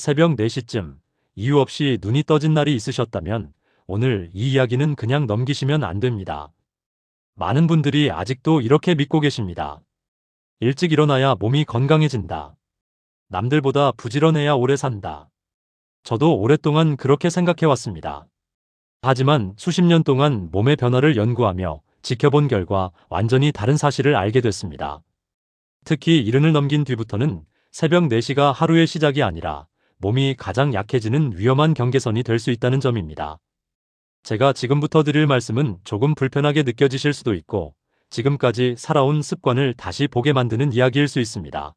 새벽 4시쯤 이유 없이 눈이 떠진 날이 있으셨다면 오늘 이 이야기는 그냥 넘기시면 안 됩니다. 많은 분들이 아직도 이렇게 믿고 계십니다. 일찍 일어나야 몸이 건강해진다. 남들보다 부지런해야 오래 산다. 저도 오랫동안 그렇게 생각해왔습니다. 하지만 수십 년 동안 몸의 변화를 연구하며 지켜본 결과 완전히 다른 사실을 알게 됐습니다. 특히 이른을 넘긴 뒤부터는 새벽 4시가 하루의 시작이 아니라 몸이 가장 약해지는 위험한 경계선이 될 수 있다는 점입니다. 제가 지금부터 드릴 말씀은 조금 불편하게 느껴지실 수도 있고 지금까지 살아온 습관을 다시 보게 만드는 이야기일 수 있습니다.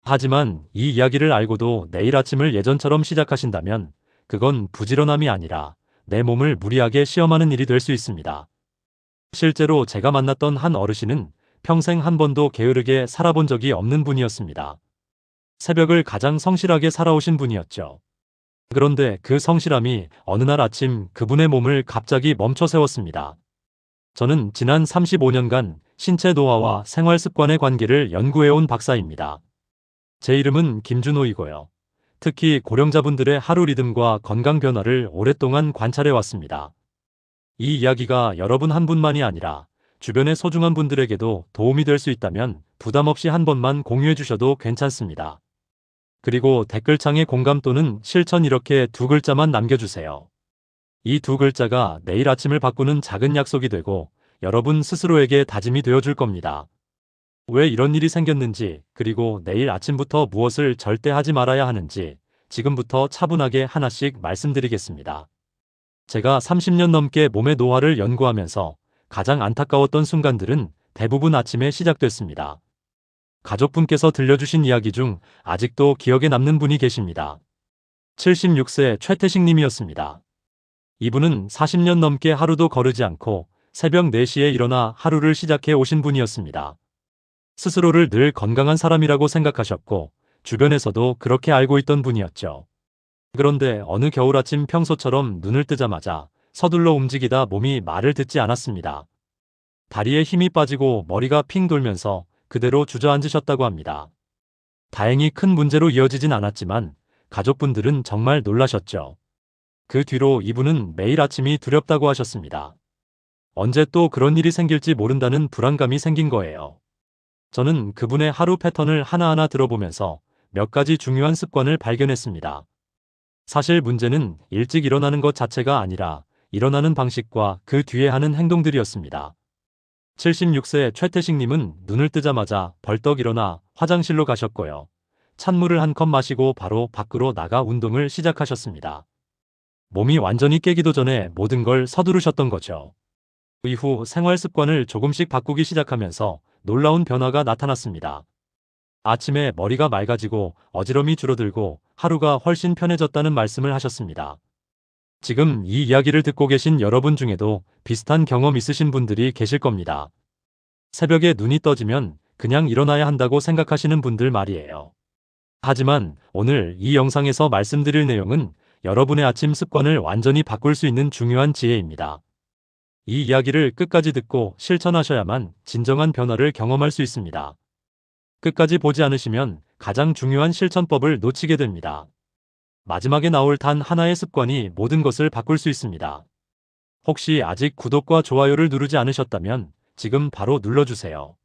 하지만 이 이야기를 알고도 내일 아침을 예전처럼 시작하신다면 그건 부지런함이 아니라 내 몸을 무리하게 시험하는 일이 될 수 있습니다. 실제로 제가 만났던 한 어르신은 평생 한 번도 게으르게 살아본 적이 없는 분이었습니다. 새벽을 가장 성실하게 살아오신 분이었죠. 그런데 그 성실함이 어느 날 아침 그분의 몸을 갑자기 멈춰 세웠습니다. 저는 지난 35년간 신체 노화와 생활 습관의 관계를 연구해온 박사입니다. 제 이름은 김준호이고요. 특히 고령자분들의 하루 리듬과 건강 변화를 오랫동안 관찰해왔습니다. 이 이야기가 여러분 한 분만이 아니라 주변의 소중한 분들에게도 도움이 될 수 있다면 부담 없이 한 번만 공유해 주셔도 괜찮습니다. 그리고 댓글창에 공감 또는 실천 이렇게 2글자만 남겨주세요. 이 2글자가 내일 아침을 바꾸는 작은 약속이 되고 여러분 스스로에게 다짐이 되어줄 겁니다. 왜 이런 일이 생겼는지 그리고 내일 아침부터 무엇을 절대 하지 말아야 하는지 지금부터 차분하게 하나씩 말씀드리겠습니다. 제가 30년 넘게 몸의 노화를 연구하면서 가장 안타까웠던 순간들은 대부분 아침에 시작됐습니다. 가족분께서 들려주신 이야기 중 아직도 기억에 남는 분이 계십니다. 76세 최태식 님이었습니다. 이분은 40년 넘게 하루도 거르지 않고 새벽 4시에 일어나 하루를 시작해 오신 분이었습니다. 스스로를 늘 건강한 사람이라고 생각하셨고 주변에서도 그렇게 알고 있던 분이었죠. 그런데 어느 겨울 아침 평소처럼 눈을 뜨자마자 서둘러 움직이다 몸이 말을 듣지 않았습니다. 다리에 힘이 빠지고 머리가 핑 돌면서 그대로 주저앉으셨다고 합니다. 다행히 큰 문제로 이어지진 않았지만 가족분들은 정말 놀라셨죠. 그 뒤로 이분은 매일 아침이 두렵다고 하셨습니다. 언제 또 그런 일이 생길지 모른다는 불안감이 생긴 거예요. 저는 그분의 하루 패턴을 하나하나 들어보면서 몇 가지 중요한 습관을 발견했습니다. 사실 문제는 일찍 일어나는 것 자체가 아니라 일어나는 방식과 그 뒤에 하는 행동들이었습니다. 76세 최태식님은 눈을 뜨자마자 벌떡 일어나 화장실로 가셨고요. 찬물을 한 컵 마시고 바로 밖으로 나가 운동을 시작하셨습니다. 몸이 완전히 깨기도 전에 모든 걸 서두르셨던 거죠. 이후 생활 습관을 조금씩 바꾸기 시작하면서 놀라운 변화가 나타났습니다. 아침에 머리가 맑아지고 어지럼이 줄어들고 하루가 훨씬 편해졌다는 말씀을 하셨습니다. 지금 이 이야기를 듣고 계신 여러분 중에도 비슷한 경험 있으신 분들이 계실 겁니다. 새벽에 눈이 떠지면 그냥 일어나야 한다고 생각하시는 분들 말이에요. 하지만 오늘 이 영상에서 말씀드릴 내용은 여러분의 아침 습관을 완전히 바꿀 수 있는 중요한 지혜입니다. 이 이야기를 끝까지 듣고 실천하셔야만 진정한 변화를 경험할 수 있습니다. 끝까지 보지 않으시면 가장 중요한 실천법을 놓치게 됩니다. 마지막에 나올 단 하나의 습관이 모든 것을 바꿀 수 있습니다. 혹시 아직 구독과 좋아요를 누르지 않으셨다면 지금 바로 눌러주세요.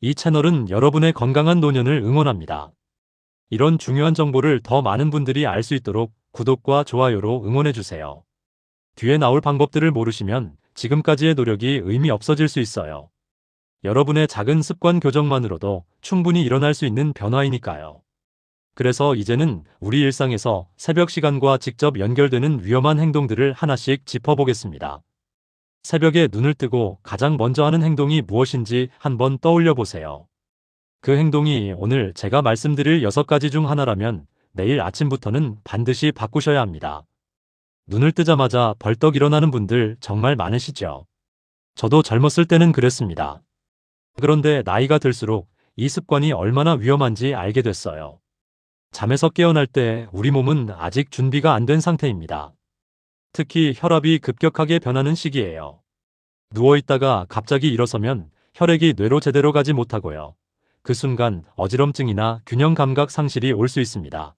이 채널은 여러분의 건강한 노년을 응원합니다. 이런 중요한 정보를 더 많은 분들이 알 수 있도록 구독과 좋아요로 응원해주세요. 뒤에 나올 방법들을 모르시면 지금까지의 노력이 의미 없어질 수 있어요. 여러분의 작은 습관 교정만으로도 충분히 일어날 수 있는 변화이니까요. 그래서 이제는 우리 일상에서 새벽 시간과 직접 연결되는 위험한 행동들을 하나씩 짚어보겠습니다. 새벽에 눈을 뜨고 가장 먼저 하는 행동이 무엇인지 한번 떠올려 보세요. 그 행동이 오늘 제가 말씀드릴 6가지 중 하나라면 내일 아침부터는 반드시 바꾸셔야 합니다. 눈을 뜨자마자 벌떡 일어나는 분들 정말 많으시죠? 저도 젊었을 때는 그랬습니다. 그런데 나이가 들수록 이 습관이 얼마나 위험한지 알게 됐어요. 잠에서 깨어날 때 우리 몸은 아직 준비가 안 된 상태입니다. 특히 혈압이 급격하게 변하는 시기예요. 누워있다가 갑자기 일어서면 혈액이 뇌로 제대로 가지 못하고요. 그 순간 어지럼증이나 균형 감각 상실이 올 수 있습니다.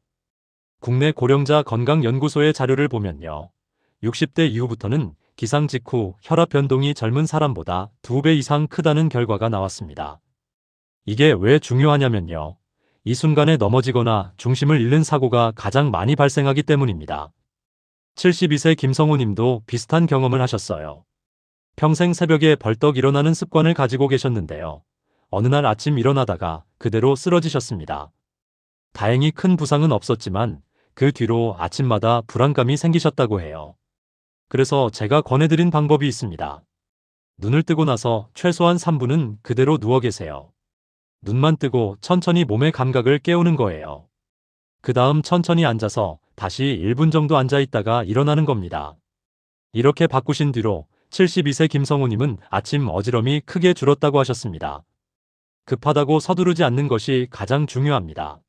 국내 고령자 건강연구소의 자료를 보면요. 60대 이후부터는 기상 직후 혈압 변동이 젊은 사람보다 2배 이상 크다는 결과가 나왔습니다. 이게 왜 중요하냐면요. 이 순간에 넘어지거나 중심을 잃는 사고가 가장 많이 발생하기 때문입니다. 72세 김성우 님도 비슷한 경험을 하셨어요. 평생 새벽에 벌떡 일어나는 습관을 가지고 계셨는데요. 어느 날 아침 일어나다가 그대로 쓰러지셨습니다. 다행히 큰 부상은 없었지만 그 뒤로 아침마다 불안감이 생기셨다고 해요. 그래서 제가 권해드린 방법이 있습니다. 눈을 뜨고 나서 최소한 3분은 그대로 누워 계세요. 눈만 뜨고 천천히 몸의 감각을 깨우는 거예요. 그 다음 천천히 앉아서 다시 1분 정도 앉아 있다가 일어나는 겁니다. 이렇게 바꾸신 뒤로 72세 김성우님은 아침 어지럼이 크게 줄었다고 하셨습니다. 급하다고 서두르지 않는 것이 가장 중요합니다.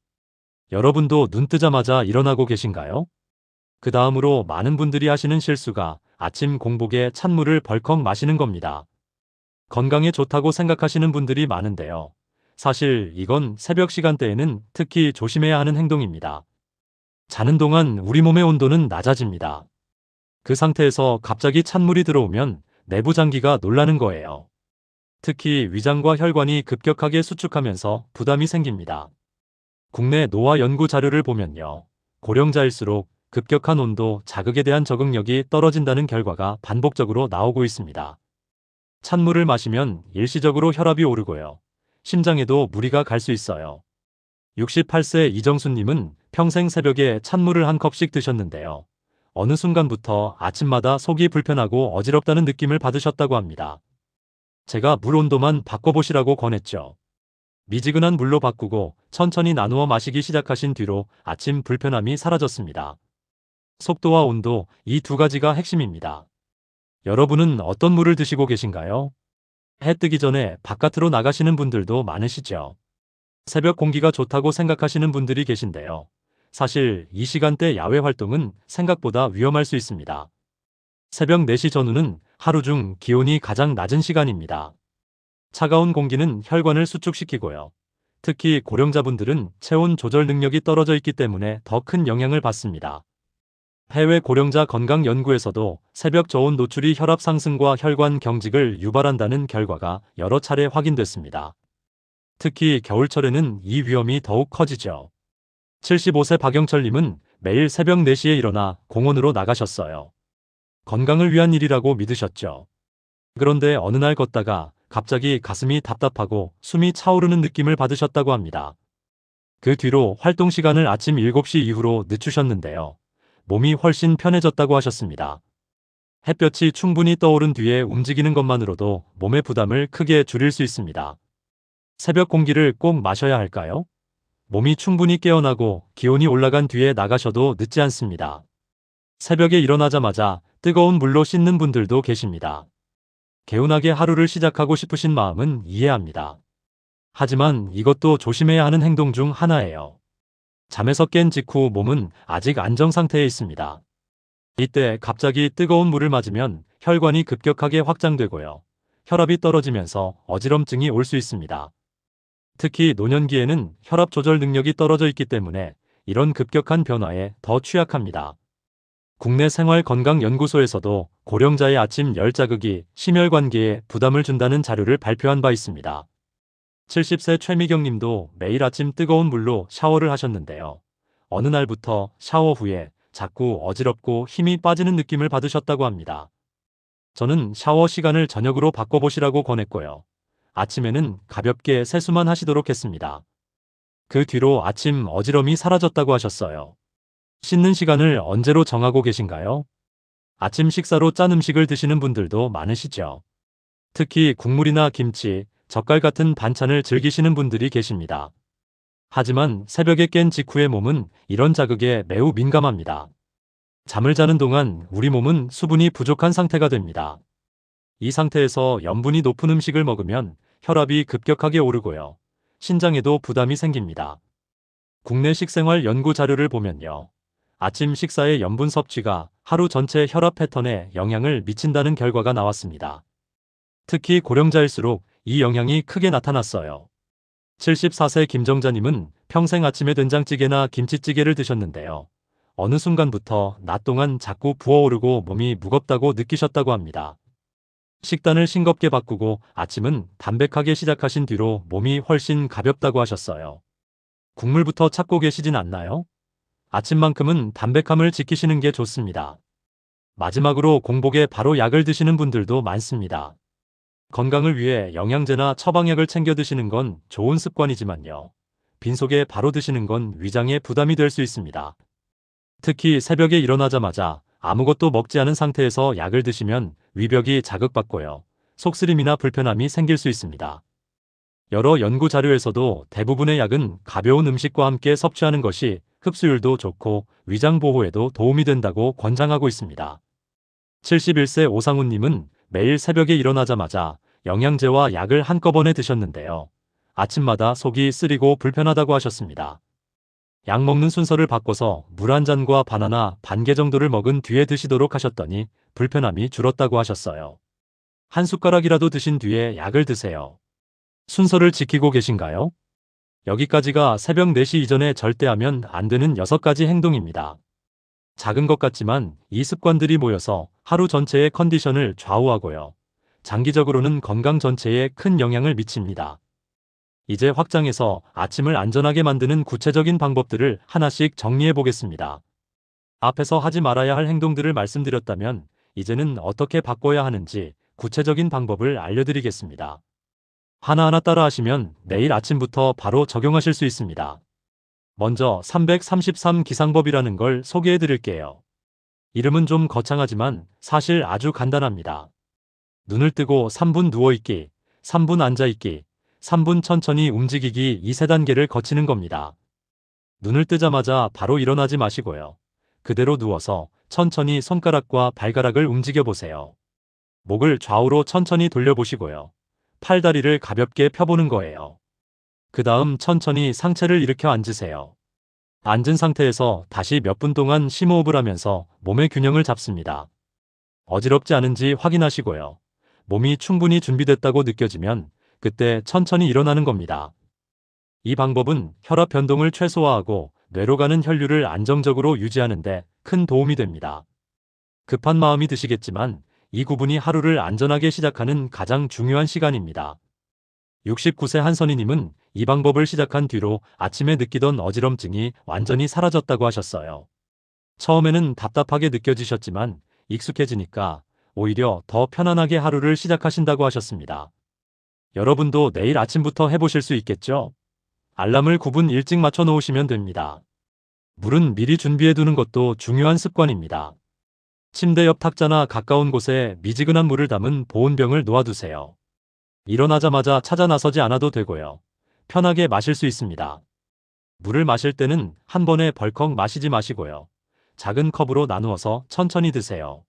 여러분도 눈 뜨자마자 일어나고 계신가요? 그 다음으로 많은 분들이 하시는 실수가 아침 공복에 찬물을 벌컥 마시는 겁니다. 건강에 좋다고 생각하시는 분들이 많은데요. 사실 이건 새벽 시간대에는 특히 조심해야 하는 행동입니다. 자는 동안 우리 몸의 온도는 낮아집니다. 그 상태에서 갑자기 찬물이 들어오면 내부 장기가 놀라는 거예요. 특히 위장과 혈관이 급격하게 수축하면서 부담이 생깁니다. 국내 노화 연구 자료를 보면요. 고령자일수록 급격한 온도 자극에 대한 적응력이 떨어진다는 결과가 반복적으로 나오고 있습니다. 찬물을 마시면 일시적으로 혈압이 오르고요. 심장에도 무리가 갈 수 있어요. 68세 이정수님은 평생 새벽에 찬물을 한 컵씩 드셨는데요. 어느 순간부터 아침마다 속이 불편하고 어지럽다는 느낌을 받으셨다고 합니다. 제가 물 온도만 바꿔보시라고 권했죠. 미지근한 물로 바꾸고 천천히 나누어 마시기 시작하신 뒤로 아침 불편함이 사라졌습니다. 속도와 온도, 이 두 가지가 핵심입니다. 여러분은 어떤 물을 드시고 계신가요? 해 뜨기 전에 바깥으로 나가시는 분들도 많으시죠. 새벽 공기가 좋다고 생각하시는 분들이 계신데요. 사실 이 시간대 야외 활동은 생각보다 위험할 수 있습니다. 새벽 4시 전후는 하루 중 기온이 가장 낮은 시간입니다. 차가운 공기는 혈관을 수축시키고요. 특히 고령자분들은 체온 조절 능력이 떨어져 있기 때문에 더 큰 영향을 받습니다. 해외 고령자 건강 연구에서도 새벽 저온 노출이 혈압 상승과 혈관 경직을 유발한다는 결과가 여러 차례 확인됐습니다. 특히 겨울철에는 이 위험이 더욱 커지죠. 75세 박영철님은 매일 새벽 4시에 일어나 공원으로 나가셨어요. 건강을 위한 일이라고 믿으셨죠. 그런데 어느 날 걷다가 갑자기 가슴이 답답하고 숨이 차오르는 느낌을 받으셨다고 합니다. 그 뒤로 활동 시간을 아침 7시 이후로 늦추셨는데요. 몸이 훨씬 편해졌다고 하셨습니다. 햇볕이 충분히 떠오른 뒤에 움직이는 것만으로도 몸의 부담을 크게 줄일 수 있습니다. 새벽 공기를 꼭 마셔야 할까요? 몸이 충분히 깨어나고 기온이 올라간 뒤에 나가셔도 늦지 않습니다. 새벽에 일어나자마자 뜨거운 물로 씻는 분들도 계십니다. 개운하게 하루를 시작하고 싶으신 마음은 이해합니다. 하지만 이것도 조심해야 하는 행동 중 하나예요. 잠에서 깬 직후 몸은 아직 안정 상태에 있습니다. 이때 갑자기 뜨거운 물을 맞으면 혈관이 급격하게 확장되고요. 혈압이 떨어지면서 어지럼증이 올 수 있습니다. 특히 노년기에는 혈압 조절 능력이 떨어져 있기 때문에 이런 급격한 변화에 더 취약합니다. 국내 생활건강연구소에서도 고령자의 아침 열 자극이 심혈관계에 부담을 준다는 자료를 발표한 바 있습니다. 70세 최미경 님도 매일 아침 뜨거운 물로 샤워를 하셨는데요. 어느 날부터 샤워 후에 자꾸 어지럽고 힘이 빠지는 느낌을 받으셨다고 합니다. 저는 샤워 시간을 저녁으로 바꿔보시라고 권했고요. 아침에는 가볍게 세수만 하시도록 했습니다. 그 뒤로 아침 어지럼이 사라졌다고 하셨어요. 씻는 시간을 언제로 정하고 계신가요? 아침 식사로 짠 음식을 드시는 분들도 많으시죠. 특히 국물이나 김치, 젓갈 같은 반찬을 즐기시는 분들이 계십니다. 하지만 새벽에 깬 직후의 몸은 이런 자극에 매우 민감합니다. 잠을 자는 동안 우리 몸은 수분이 부족한 상태가 됩니다. 이 상태에서 염분이 높은 음식을 먹으면 혈압이 급격하게 오르고요. 신장에도 부담이 생깁니다. 국내 식생활 연구 자료를 보면요. 아침 식사의 염분 섭취가 하루 전체 혈압 패턴에 영향을 미친다는 결과가 나왔습니다. 특히 고령자일수록 이 영향이 크게 나타났어요. 74세 김정자님은 평생 아침에 된장찌개나 김치찌개를 드셨는데요. 어느 순간부터 낮 동안 자꾸 부어오르고 몸이 무겁다고 느끼셨다고 합니다. 식단을 싱겁게 바꾸고 아침은 담백하게 시작하신 뒤로 몸이 훨씬 가볍다고 하셨어요. 국물부터 찾고 계시진 않나요? 아침만큼은 담백함을 지키시는 게 좋습니다. 마지막으로 공복에 바로 약을 드시는 분들도 많습니다. 건강을 위해 영양제나 처방약을 챙겨 드시는 건 좋은 습관이지만요. 빈속에 바로 드시는 건 위장에 부담이 될 수 있습니다. 특히 새벽에 일어나자마자 아무것도 먹지 않은 상태에서 약을 드시면 위벽이 자극받고요. 속쓰림이나 불편함이 생길 수 있습니다. 여러 연구 자료에서도 대부분의 약은 가벼운 음식과 함께 섭취하는 것이 흡수율도 좋고 위장 보호에도 도움이 된다고 권장하고 있습니다. 71세 오상훈님은 매일 새벽에 일어나자마자 영양제와 약을 한꺼번에 드셨는데요. 아침마다 속이 쓰리고 불편하다고 하셨습니다. 약 먹는 순서를 바꿔서 물 한 잔과 바나나 반 개 정도를 먹은 뒤에 드시도록 하셨더니 불편함이 줄었다고 하셨어요. 한 숟가락이라도 드신 뒤에 약을 드세요. 순서를 지키고 계신가요? 여기까지가 새벽 4시 이전에 절대 하면 안 되는 6가지 행동입니다. 작은 것 같지만 이 습관들이 모여서 하루 전체의 컨디션을 좌우하고요. 장기적으로는 건강 전체에 큰 영향을 미칩니다. 이제 확장해서 아침을 안전하게 만드는 구체적인 방법들을 하나씩 정리해 보겠습니다. 앞에서 하지 말아야 할 행동들을 말씀드렸다면 이제는 어떻게 바꿔야 하는지 구체적인 방법을 알려드리겠습니다. 하나하나 따라 하시면 내일 아침부터 바로 적용하실 수 있습니다. 먼저 333 기상법이라는 걸 소개해 드릴게요. 이름은 좀 거창하지만 사실 아주 간단합니다. 눈을 뜨고 3분 누워있기, 3분 앉아있기, 3분 천천히 움직이기 이 3단계를 거치는 겁니다. 눈을 뜨자마자 바로 일어나지 마시고요. 그대로 누워서 천천히 손가락과 발가락을 움직여 보세요. 목을 좌우로 천천히 돌려보시고요. 팔다리를 가볍게 펴보는 거예요. 그 다음 천천히 상체를 일으켜 앉으세요. 앉은 상태에서 다시 몇 분 동안 심호흡을 하면서 몸의 균형을 잡습니다. 어지럽지 않은지 확인하시고요. 몸이 충분히 준비됐다고 느껴지면 그때 천천히 일어나는 겁니다. 이 방법은 혈압 변동을 최소화하고 뇌로 가는 혈류를 안정적으로 유지하는 데 큰 도움이 됩니다. 급한 마음이 드시겠지만 이 구분이 하루를 안전하게 시작하는 가장 중요한 시간입니다. 69세 한선희님은 이 방법을 시작한 뒤로 아침에 느끼던 어지럼증이 완전히 사라졌다고 하셨어요. 처음에는 답답하게 느껴지셨지만 익숙해지니까 오히려 더 편안하게 하루를 시작하신다고 하셨습니다. 여러분도 내일 아침부터 해보실 수 있겠죠? 알람을 9분 일찍 맞춰 놓으시면 됩니다. 물은 미리 준비해 두는 것도 중요한 습관입니다. 침대 옆 탁자나 가까운 곳에 미지근한 물을 담은 보온병을 놓아두세요. 일어나자마자 찾아 나서지 않아도 되고요. 편하게 마실 수 있습니다. 물을 마실 때는 한 번에 벌컥 마시지 마시고요. 작은 컵으로 나누어서 천천히 드세요.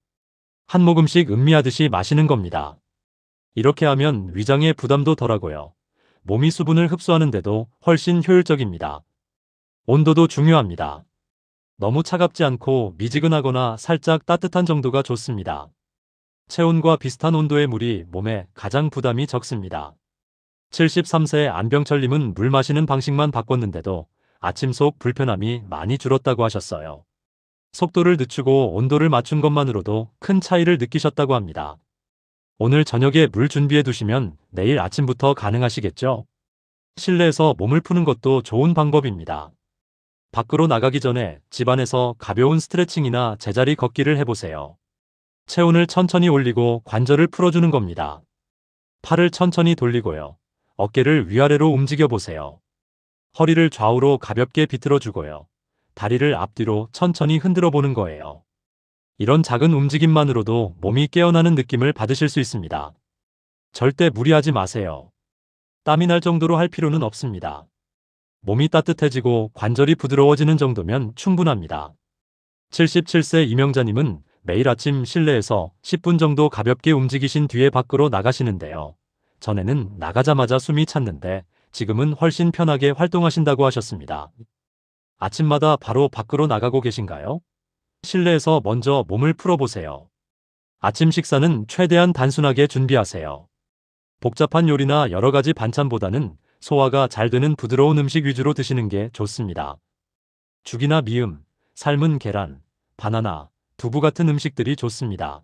한 모금씩 음미하듯이 마시는 겁니다. 이렇게 하면 위장의 부담도 덜하고요. 몸이 수분을 흡수하는데도 훨씬 효율적입니다. 온도도 중요합니다. 너무 차갑지 않고 미지근하거나 살짝 따뜻한 정도가 좋습니다. 체온과 비슷한 온도의 물이 몸에 가장 부담이 적습니다. 73세 안병철님은 물 마시는 방식만 바꿨는데도 아침 속 불편함이 많이 줄었다고 하셨어요. 속도를 늦추고 온도를 맞춘 것만으로도 큰 차이를 느끼셨다고 합니다. 오늘 저녁에 물 준비해 두시면 내일 아침부터 가능하시겠죠? 실내에서 몸을 푸는 것도 좋은 방법입니다. 밖으로 나가기 전에 집안에서 가벼운 스트레칭이나 제자리 걷기를 해보세요. 체온을 천천히 올리고 관절을 풀어주는 겁니다. 팔을 천천히 돌리고요. 어깨를 위아래로 움직여 보세요. 허리를 좌우로 가볍게 비틀어 주고요. 다리를 앞뒤로 천천히 흔들어 보는 거예요. 이런 작은 움직임만으로도 몸이 깨어나는 느낌을 받으실 수 있습니다. 절대 무리하지 마세요. 땀이 날 정도로 할 필요는 없습니다. 몸이 따뜻해지고 관절이 부드러워지는 정도면 충분합니다. 77세 이명자님은 매일 아침 실내에서 10분 정도 가볍게 움직이신 뒤에 밖으로 나가시는데요. 전에는 나가자마자 숨이 찼는데 지금은 훨씬 편하게 활동하신다고 하셨습니다. 아침마다 바로 밖으로 나가고 계신가요? 실내에서 먼저 몸을 풀어보세요. 아침 식사는 최대한 단순하게 준비하세요. 복잡한 요리나 여러 가지 반찬보다는 소화가 잘 되는 부드러운 음식 위주로 드시는 게 좋습니다. 죽이나 미음, 삶은 계란, 바나나, 두부 같은 음식들이 좋습니다.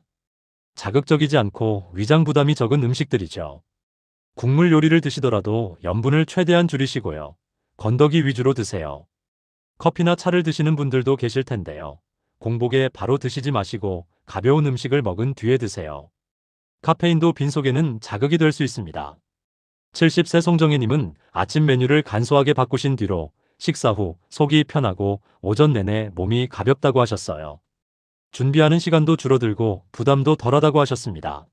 자극적이지 않고 위장 부담이 적은 음식들이죠. 국물 요리를 드시더라도 염분을 최대한 줄이시고요. 건더기 위주로 드세요. 커피나 차를 드시는 분들도 계실 텐데요. 공복에 바로 드시지 마시고 가벼운 음식을 먹은 뒤에 드세요. 카페인도 빈속에는 자극이 될 수 있습니다. 70세 송정혜님은 아침 메뉴를 간소하게 바꾸신 뒤로 식사 후 속이 편하고 오전 내내 몸이 가볍다고 하셨어요. 준비하는 시간도 줄어들고 부담도 덜하다고 하셨습니다.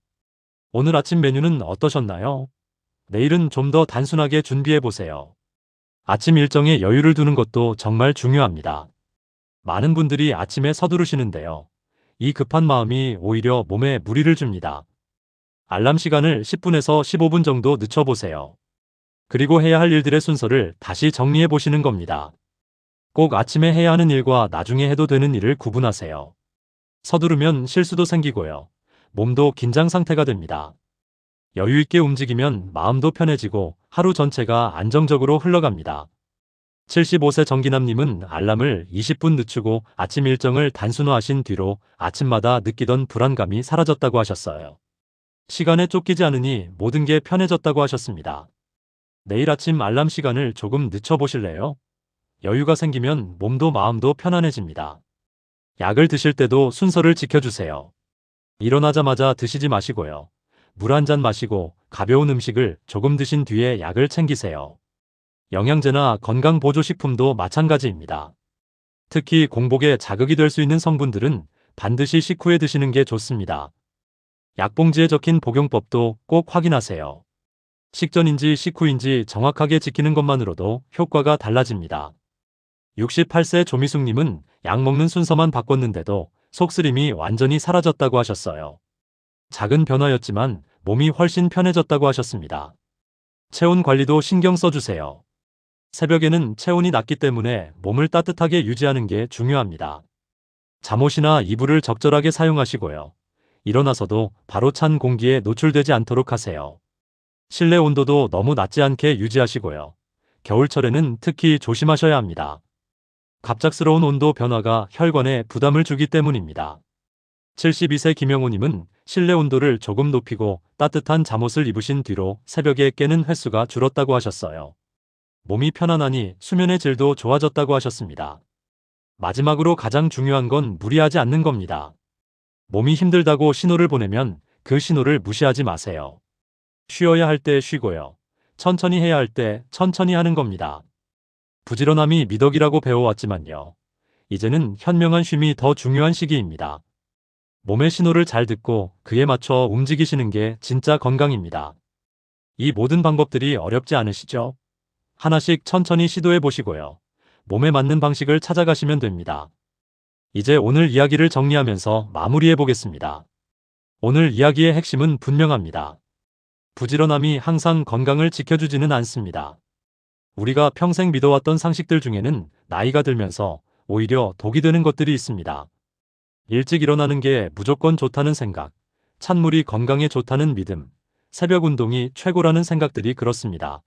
오늘 아침 메뉴는 어떠셨나요? 내일은 좀 더 단순하게 준비해 보세요. 아침 일정에 여유를 두는 것도 정말 중요합니다. 많은 분들이 아침에 서두르시는데요. 이 급한 마음이 오히려 몸에 무리를 줍니다. 알람 시간을 10분에서 15분 정도 늦춰보세요. 그리고 해야 할 일들의 순서를 다시 정리해 보시는 겁니다. 꼭 아침에 해야 하는 일과 나중에 해도 되는 일을 구분하세요. 서두르면 실수도 생기고요. 몸도 긴장 상태가 됩니다. 여유 있게 움직이면 마음도 편해지고 하루 전체가 안정적으로 흘러갑니다. 75세 정기남님은 알람을 20분 늦추고 아침 일정을 단순화하신 뒤로 아침마다 느끼던 불안감이 사라졌다고 하셨어요. 시간에 쫓기지 않으니 모든 게 편해졌다고 하셨습니다. 내일 아침 알람 시간을 조금 늦춰보실래요? 여유가 생기면 몸도 마음도 편안해집니다. 약을 드실 때도 순서를 지켜주세요. 일어나자마자 드시지 마시고요. 물 한 잔 마시고 가벼운 음식을 조금 드신 뒤에 약을 챙기세요. 영양제나 건강보조식품도 마찬가지입니다. 특히 공복에 자극이 될 수 있는 성분들은 반드시 식후에 드시는 게 좋습니다. 약봉지에 적힌 복용법도 꼭 확인하세요. 식전인지 식후인지 정확하게 지키는 것만으로도 효과가 달라집니다. 68세 조미숙님은 약 먹는 순서만 바꿨는데도 속쓰림이 완전히 사라졌다고 하셨어요. 작은 변화였지만 몸이 훨씬 편해졌다고 하셨습니다. 체온 관리도 신경 써주세요. 새벽에는 체온이 낮기 때문에 몸을 따뜻하게 유지하는 게 중요합니다. 잠옷이나 이불을 적절하게 사용하시고요. 일어나서도 바로 찬 공기에 노출되지 않도록 하세요. 실내 온도도 너무 낮지 않게 유지하시고요. 겨울철에는 특히 조심하셔야 합니다. 갑작스러운 온도 변화가 혈관에 부담을 주기 때문입니다. 72세 김영호님은 실내 온도를 조금 높이고 따뜻한 잠옷을 입으신 뒤로 새벽에 깨는 횟수가 줄었다고 하셨어요. 몸이 편안하니 수면의 질도 좋아졌다고 하셨습니다. 마지막으로 가장 중요한 건 무리하지 않는 겁니다. 몸이 힘들다고 신호를 보내면 그 신호를 무시하지 마세요. 쉬어야 할 때 쉬고요. 천천히 해야 할 때 천천히 하는 겁니다. 부지런함이 미덕이라고 배워왔지만요. 이제는 현명한 쉼이 더 중요한 시기입니다. 몸의 신호를 잘 듣고 그에 맞춰 움직이시는 게 진짜 건강입니다. 이 모든 방법들이 어렵지 않으시죠? 하나씩 천천히 시도해 보시고요. 몸에 맞는 방식을 찾아가시면 됩니다. 이제 오늘 이야기를 정리하면서 마무리해 보겠습니다. 오늘 이야기의 핵심은 분명합니다. 부지런함이 항상 건강을 지켜주지는 않습니다. 우리가 평생 믿어왔던 상식들 중에는 나이가 들면서 오히려 독이 되는 것들이 있습니다. 일찍 일어나는 게 무조건 좋다는 생각, 찬물이 건강에 좋다는 믿음, 새벽 운동이 최고라는 생각들이 그렇습니다.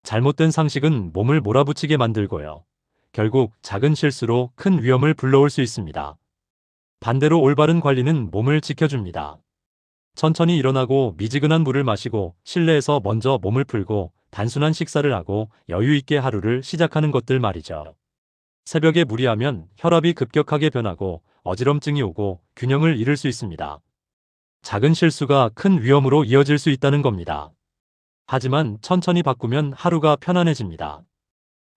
잘못된 상식은 몸을 몰아붙이게 만들고요. 결국 작은 실수로 큰 위험을 불러올 수 있습니다. 반대로 올바른 관리는 몸을 지켜줍니다. 천천히 일어나고 미지근한 물을 마시고 실내에서 먼저 몸을 풀고 단순한 식사를 하고 여유 있게 하루를 시작하는 것들 말이죠. 새벽에 무리하면 혈압이 급격하게 변하고 어지럼증이 오고 균형을 잃을 수 있습니다. 작은 실수가 큰 위험으로 이어질 수 있다는 겁니다. 하지만 천천히 바꾸면 하루가 편안해집니다.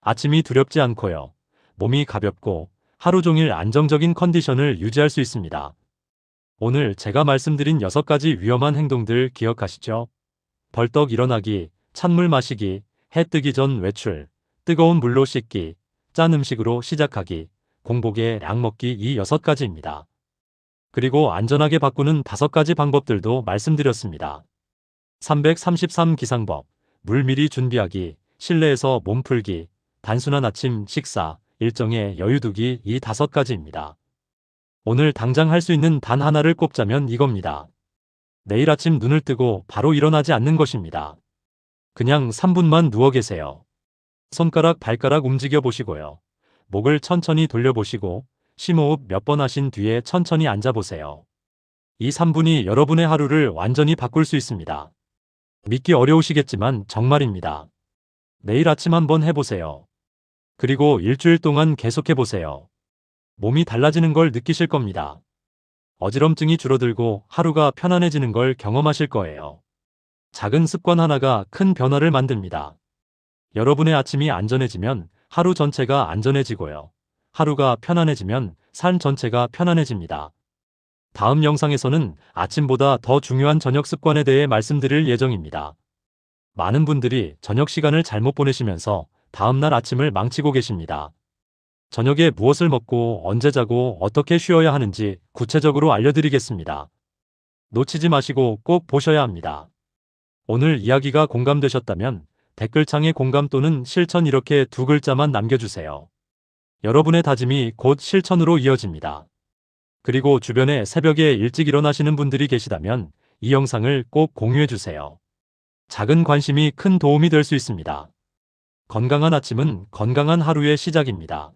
아침이 두렵지 않고요. 몸이 가볍고 하루 종일 안정적인 컨디션을 유지할 수 있습니다. 오늘 제가 말씀드린 6가지 위험한 행동들 기억하시죠? 벌떡 일어나기, 찬물 마시기, 해 뜨기 전 외출, 뜨거운 물로 씻기, 짠 음식으로 시작하기, 공복에 약 먹기 이 6가지입니다. 그리고 안전하게 바꾸는 5가지 방법들도 말씀드렸습니다. 333 기상법, 물 미리 준비하기, 실내에서 몸 풀기, 단순한 아침 식사, 일정에 여유 두기 이 5가지입니다. 오늘 당장 할 수 있는 단 하나를 꼽자면 이겁니다. 내일 아침 눈을 뜨고 바로 일어나지 않는 것입니다. 그냥 3분만 누워 계세요. 손가락, 발가락 움직여 보시고요. 목을 천천히 돌려보시고 심호흡 몇 번 하신 뒤에 천천히 앉아보세요. 이 3분이 여러분의 하루를 완전히 바꿀 수 있습니다. 믿기 어려우시겠지만 정말입니다. 내일 아침 한번 해보세요. 그리고 일주일 동안 계속해보세요. 몸이 달라지는 걸 느끼실 겁니다. 어지럼증이 줄어들고 하루가 편안해지는 걸 경험하실 거예요. 작은 습관 하나가 큰 변화를 만듭니다. 여러분의 아침이 안전해지면 하루 전체가 안전해지고요. 하루가 편안해지면 삶 전체가 편안해집니다. 다음 영상에서는 아침보다 더 중요한 저녁 습관에 대해 말씀드릴 예정입니다. 많은 분들이 저녁 시간을 잘못 보내시면서 다음날 아침을 망치고 계십니다. 저녁에 무엇을 먹고 언제 자고 어떻게 쉬어야 하는지 구체적으로 알려드리겠습니다. 놓치지 마시고 꼭 보셔야 합니다. 오늘 이야기가 공감되셨다면 댓글창에 공감 또는 실천 이렇게 두 글자만 남겨주세요. 여러분의 다짐이 곧 실천으로 이어집니다. 그리고 주변에 새벽에 일찍 일어나시는 분들이 계시다면 이 영상을 꼭 공유해주세요. 작은 관심이 큰 도움이 될 수 있습니다. 건강한 아침은 건강한 하루의 시작입니다.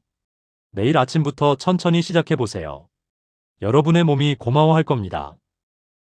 내일 아침부터 천천히 시작해보세요. 여러분의 몸이 고마워할 겁니다.